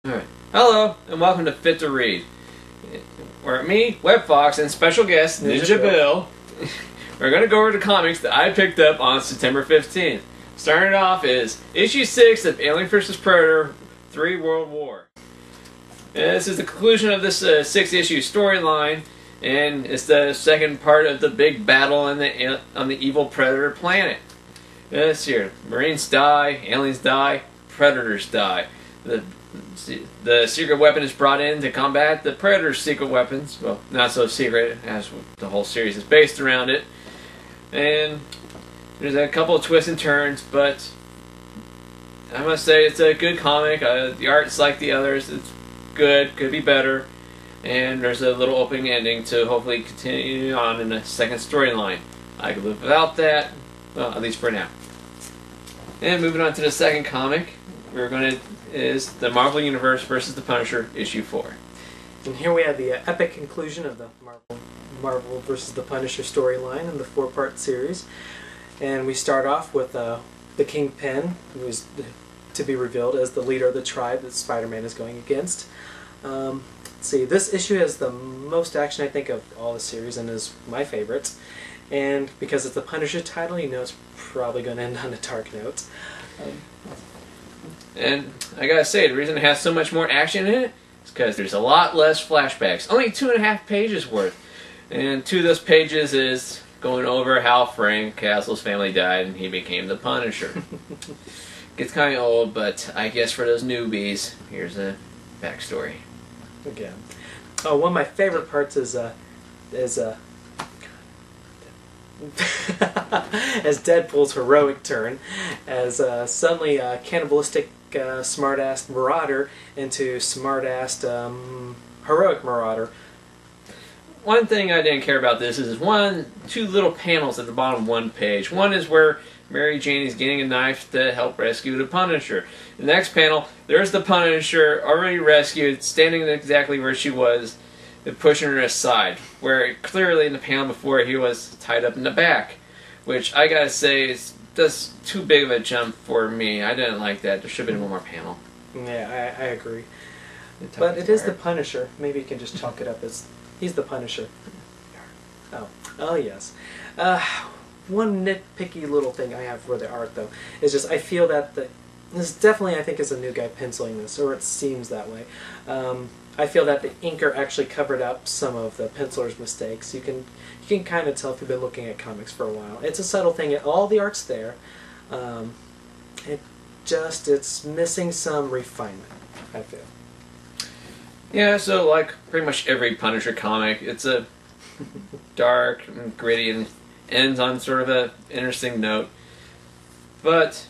Alright. Hello, and welcome to Fit to Read. Where me, WebFox, and special guest, Ninjabill, we're going to go over the comics that I picked up on September 15th. Starting off is Issue 6 of Alien vs. Predator 3 World War. And this is the conclusion of this 6-issue storyline, and it's the second part of the big battle on the evil Predator planet. This here, Marines die, aliens die, Predators die. The secret weapon is brought in to combat the Predator's secret weapons. Well, not so secret, as the whole series is based around it. And there's a couple of twists and turns, but I must say it's a good comic. The art's like the others. It's good, could be better. And there's a little opening ending to hopefully continue on in the second storyline. I could live without that, well, at least for now. And moving on to the second comic, is the Marvel Universe versus the Punisher, issue 4. And here we have the epic conclusion of the Marvel versus the Punisher storyline in the 4-part series. And we start off with the Kingpin, who is to be revealed as the leader of the tribe that Spider-Man is going against. Let's see, this issue has the most action, I think, of all the series and is my favorite. And because it's the Punisher title, you know it's probably going to end on a dark note. And I gotta say, the reason it has so much more action in it is because there's a lot less flashbacks. Only 2.5 pages worth. And 2 of those pages is going over how Frank Castle's family died and he became the Punisher. Gets kind of old, but I guess for those newbies, here's a backstory. Again. Oh, one of my favorite parts is as Deadpool's heroic turn, as suddenly cannibalistic smart-assed Marauder into smart-assed heroic Marauder. One thing I didn't care about this is two little panels at the bottom of one page. One is where Mary Jane is getting a knife to help rescue the Punisher. The next panel, there's the Punisher already rescued, standing exactly where she was, pushing her aside, where clearly in the panel before he was tied up in the back, which I gotta say is just too big of a jump for me. I didn't like that. There should have been one more panel. Yeah, I agree. But it is the Punisher. Maybe you can just chalk it up as he's the Punisher. Oh yes. One nitpicky little thing I have for the art, though, is just I feel that this definitely, I think, is a new guy penciling this, or it seems that way. I feel that the inker actually covered up some of the penciler's mistakes. You can kind of tell if you've been looking at comics for a while. It's a subtle thing. All the art's there. It's missing some refinement, I feel. Yeah, so like pretty much every Punisher comic, it's a dark and gritty and ends on sort of an interesting note. But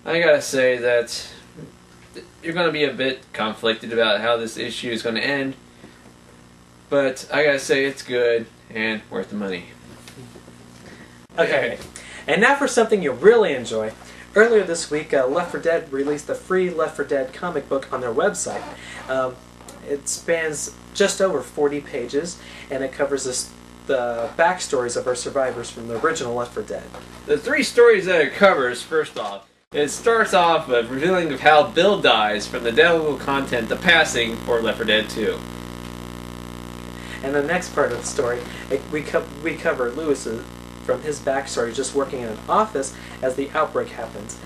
I gotta say that you're going to be a bit conflicted about how this issue is going to end, but I gotta say it's good and worth the money. Okay, and now for something you'll really enjoy. Earlier this week, Left 4 Dead released the free Left 4 Dead comic book on their website. It spans just over 40 pages, and it covers the backstories of our survivors from the original Left 4 Dead. The 3 stories that it covers, first off, it starts off with revealing of how Bill dies from the downloadable content, the passing for Left 4 Dead 2. And the next part of the story, we cover Lewis from his backstory, just working in an office as the outbreak happens,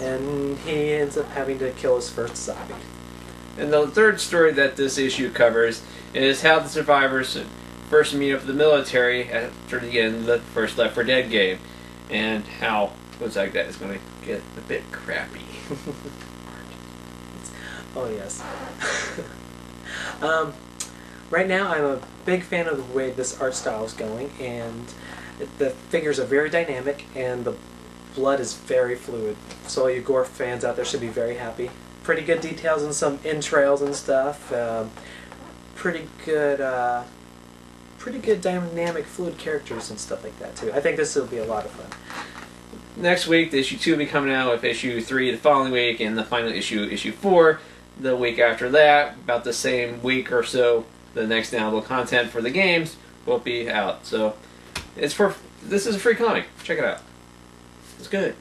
and he ends up having to kill his first zombie. And the third story that this issue covers is how the survivors first meet up with the military after the end of the first Left 4 Dead game, and how looks like that is going to get a bit crappy. Oh yes. Right now I'm a big fan of the way this art style is going, and the figures are very dynamic and the blood is very fluid. So all you gore fans out there should be very happy. Pretty good details and some entrails and stuff. Pretty good dynamic fluid characters and stuff like that too. I think this will be a lot of fun. Next week, the issue 2 will be coming out with issue 3 the following week, and the final issue, issue 4, the week after that. About the same week or so, the next downloadable content for the games will be out. So, this is a free comic. Check it out. It's good.